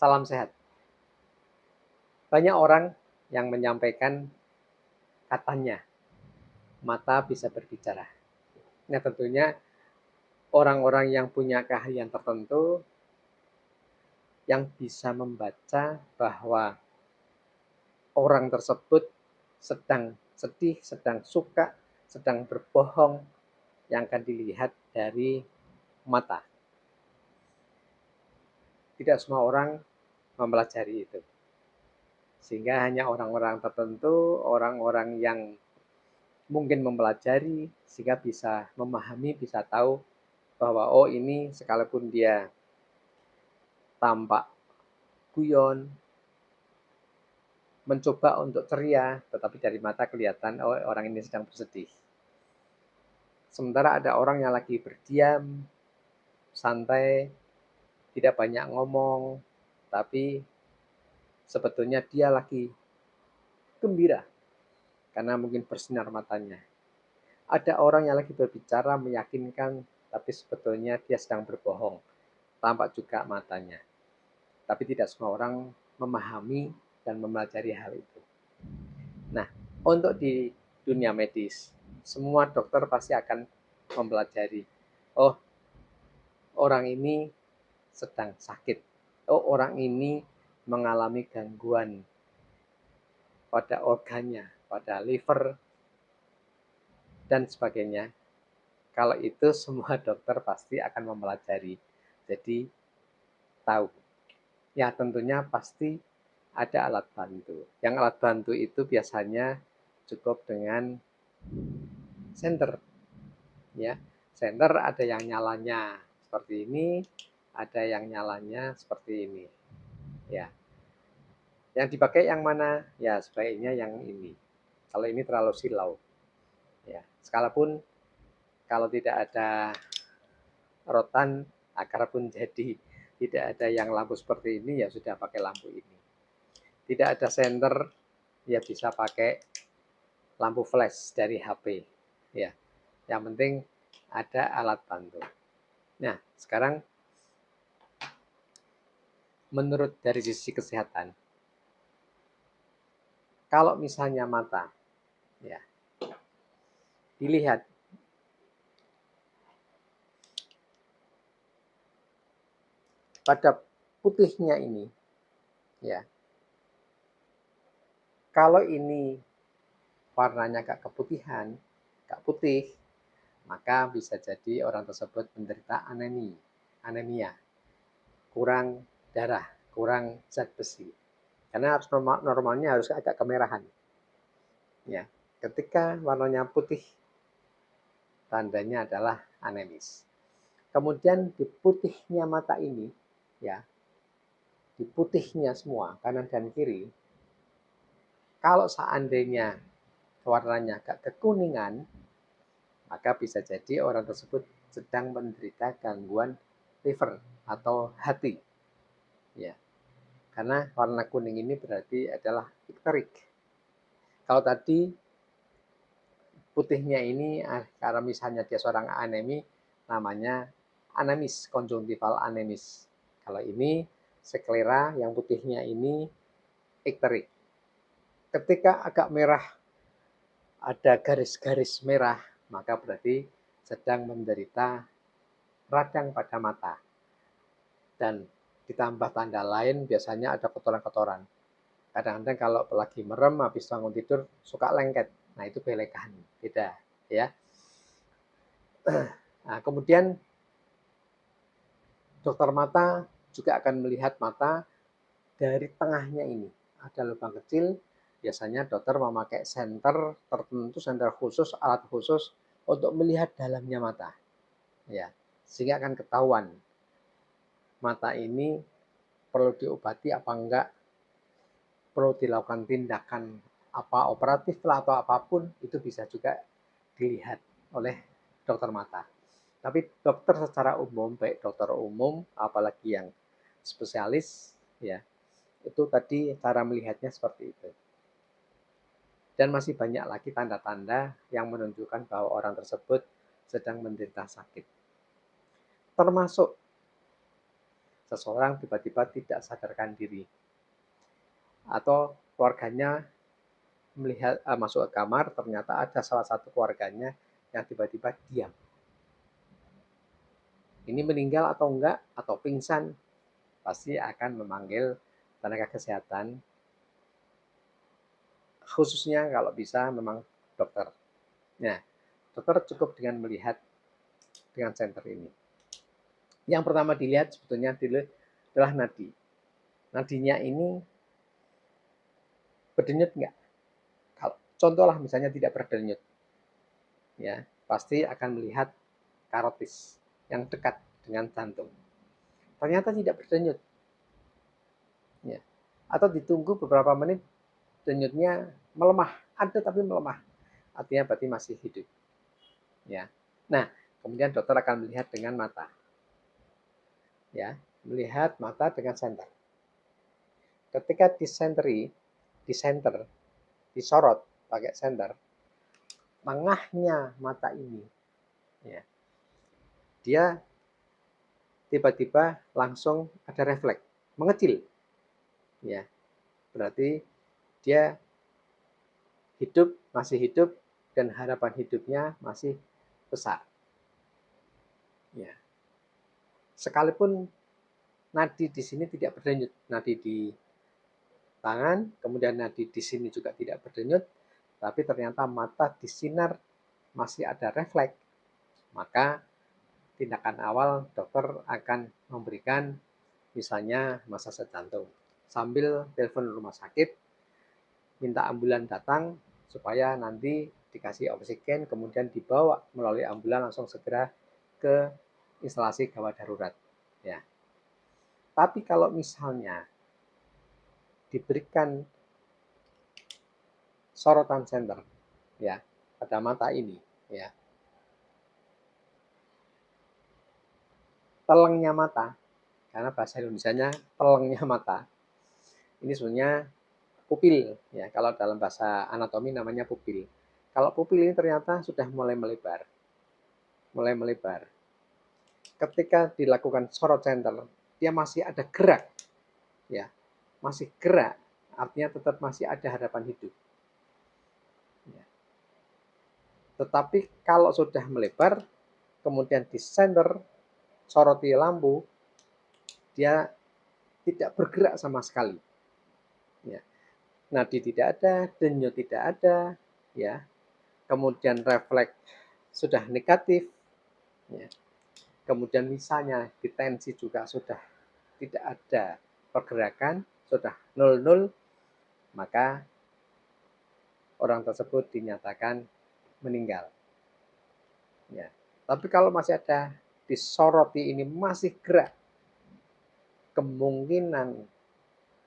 Salam sehat. Banyak orang yang menyampaikan katanya, mata bisa berbicara. Nah, tentunya orang-orang yang punya keahlian tertentu yang bisa membaca bahwa orang tersebut sedang sedih, sedang suka, sedang berbohong, yang akan dilihat dari mata. Tidak semua orang mempelajari itu. Sehingga hanya orang-orang tertentu, orang-orang yang mungkin mempelajari sehingga bisa memahami, bisa tahu bahwa oh ini sekalipun dia tampak guyon, mencoba untuk ceria, tetapi dari mata kelihatan oh orang ini sedang bersedih. Sementara ada orang yang lagi berdiam, santai, tidak banyak ngomong, tapi sebetulnya dia lagi gembira karena mungkin bersinar matanya. Ada orang yang lagi berbicara meyakinkan, tapi sebetulnya dia sedang berbohong, tampak juga matanya. Tapi tidak semua orang memahami dan mempelajari hal itu. Nah, untuk di dunia medis, semua dokter pasti akan mempelajari. Oh, orang ini sedang sakit. Oh, orang ini mengalami gangguan pada organnya, pada liver, dan sebagainya. Kalau itu semua dokter pasti akan mempelajari. Jadi, tahu. Ya, tentunya pasti ada alat bantu. Yang alat bantu itu biasanya cukup dengan senter. Ya, senter ada yang nyalanya seperti ini, ada yang nyalanya seperti ini. Ya, yang dipakai yang mana? Ya, sebaiknya yang ini. Kalau ini terlalu silau. Ya, sekalipun kalau tidak ada rotan, akar pun jadi tidak ada yang lampu seperti ini, ya sudah pakai lampu ini. Tidak ada senter, ya bisa pakai lampu flash dari HP. Ya, yang penting ada alat bantu. Nah, sekarang menurut dari sisi kesehatan, kalau misalnya mata, ya dilihat pada putihnya ini, ya kalau ini warnanya agak keputihan, agak putih, maka bisa jadi orang tersebut menderita anemia, kurang darah, kurang zat besi. Karena harus normalnya harus agak kemerahan. Ya, ketika warnanya putih, tandanya adalah anemis. Kemudian di putihnya mata ini, ya, di putihnya semua kanan dan kiri, kalau seandainya warnanya agak kekuningan, maka bisa jadi orang tersebut sedang menderita gangguan liver atau hati. Ya, karena warna kuning ini berarti adalah ikterik. Kalau tadi putihnya ini karena misalnya dia seorang anemi, namanya anemis, konjungtival anemis. Kalau ini sklera yang putihnya ini ikterik. Ketika agak merah, ada garis-garis merah, maka berarti sedang menderita radang pada mata. Dan ditambah tanda lain biasanya ada kotoran-kotoran. Kadang-kadang kalau lagi merem habis bangun tidur suka lengket. Nah, itu belekan, beda ya. Nah, kemudian dokter mata juga akan melihat mata dari tengahnya ini. Ada lubang kecil, biasanya dokter memakai senter tertentu, senter khusus, alat khusus untuk melihat dalamnya mata. Ya, sehingga akan ketahuan mata ini perlu diobati apa enggak, perlu dilakukan tindakan apa operatif lah atau apapun, itu bisa juga dilihat oleh dokter mata. Tapi dokter secara umum, baik dokter umum apalagi yang spesialis, ya itu tadi cara melihatnya seperti itu. Dan masih banyak lagi tanda-tanda yang menunjukkan bahwa orang tersebut sedang menderita sakit. Termasuk seseorang tiba-tiba tidak sadarkan diri, atau keluarganya melihat masuk ke kamar, ternyata ada salah satu keluarganya yang tiba-tiba diam. Ini meninggal atau enggak, atau pingsan, pasti akan memanggil tenaga kesehatan, khususnya kalau bisa memang dokter. Nah, dokter cukup dengan melihat dengan senter ini. Yang pertama dilihat sebetulnya adalah nadi. Nadinya ini berdenyut enggak? Kalau contohlah misalnya tidak berdenyut, ya pasti akan melihat karotis yang dekat dengan jantung. Ternyata tidak berdenyut, ya. Atau ditunggu beberapa menit, denyutnya melemah, ada tapi melemah, artinya berarti masih hidup, ya. Nah, kemudian dokter akan melihat dengan mata, ya, melihat mata dengan senter. Ketika disorot pakai senter, tengahnya mata ini, ya, dia tiba-tiba langsung ada refleks mengecil, ya, berarti dia hidup, masih hidup, dan harapan hidupnya masih besar, ya. Sekalipun nadi di sini tidak berdenyut, nadi di tangan, kemudian nadi di sini juga tidak berdenyut, tapi ternyata mata disinar masih ada refleks, maka tindakan awal dokter akan memberikan misalnya massase jantung, sambil telepon rumah sakit, minta ambulan datang supaya nanti dikasih oksigen, kemudian dibawa melalui ambulan langsung segera ke instalasi gawat darurat, ya. Tapi kalau misalnya diberikan sorotan senter, ya, pada mata ini, ya, telengnya mata, karena bahasa Indonesianya telengnya mata, ini sebenarnya pupil, ya, kalau dalam bahasa anatomi namanya pupil. Kalau pupil ini ternyata sudah mulai melebar, ketika dilakukan sorot senter, dia masih ada gerak, ya, masih gerak, artinya tetap masih ada harapan hidup, ya. Tetapi kalau sudah melebar, kemudian di senter, soroti lampu, dia tidak bergerak sama sekali, ya. Nadi tidak ada, denyut tidak ada, ya. Kemudian refleks sudah negatif, ya. Kemudian misalnya di tensi juga sudah tidak ada pergerakan, sudah 0-0, maka orang tersebut dinyatakan meninggal, ya. Tapi kalau masih ada disoroti ini masih gerak, kemungkinan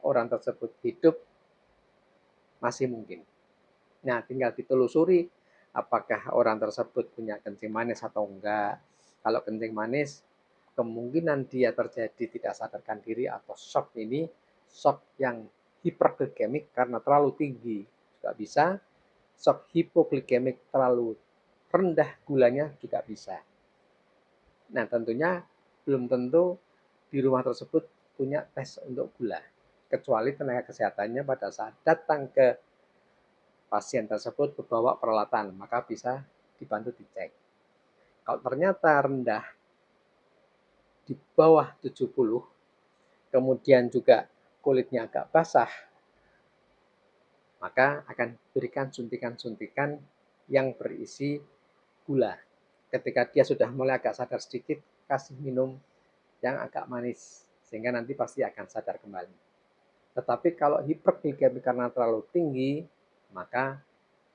orang tersebut hidup masih mungkin. Nah, tinggal ditelusuri apakah orang tersebut punya kencing manis atau enggak. Kalau kencing manis, kemungkinan dia terjadi tidak sadarkan diri atau shock ini, shock yang hiperglikemik karena terlalu tinggi juga bisa, shock hipoglikemik terlalu rendah gulanya juga bisa. Nah, tentunya belum tentu di rumah tersebut punya tes untuk gula, kecuali tenaga kesehatannya pada saat datang ke pasien tersebut membawa peralatan, maka bisa dibantu dicek. Kalau ternyata rendah di bawah 70, kemudian juga kulitnya agak basah, maka akan berikan suntikan-suntikan yang berisi gula. Ketika dia sudah mulai agak sadar sedikit, kasih minum yang agak manis, sehingga nanti pasti akan sadar kembali. Tetapi kalau hiperglikemik karena terlalu tinggi, maka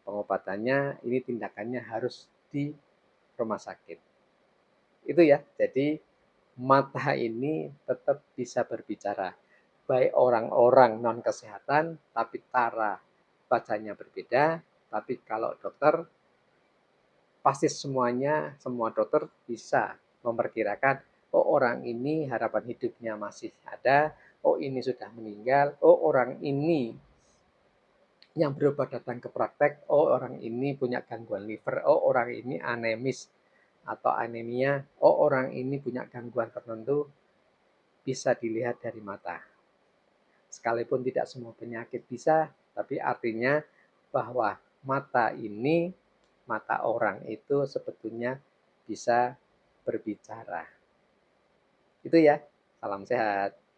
pengobatannya ini tindakannya harus di rumah sakit. Itu ya, jadi mata ini tetap bisa berbicara. Baik orang-orang non kesehatan, tapi cara bacanya berbeda. Tapi kalau dokter, pasti semuanya, semua dokter bisa memperkirakan, oh orang ini harapan hidupnya masih ada, oh ini sudah meninggal, oh orang ini yang berobat datang ke praktek, oh orang ini punya gangguan liver, oh orang ini anemis atau anemia, oh orang ini punya gangguan tertentu, bisa dilihat dari mata. Sekalipun tidak semua penyakit bisa, tapi artinya bahwa mata ini, mata orang itu sebetulnya bisa berbicara. Itu ya, salam sehat.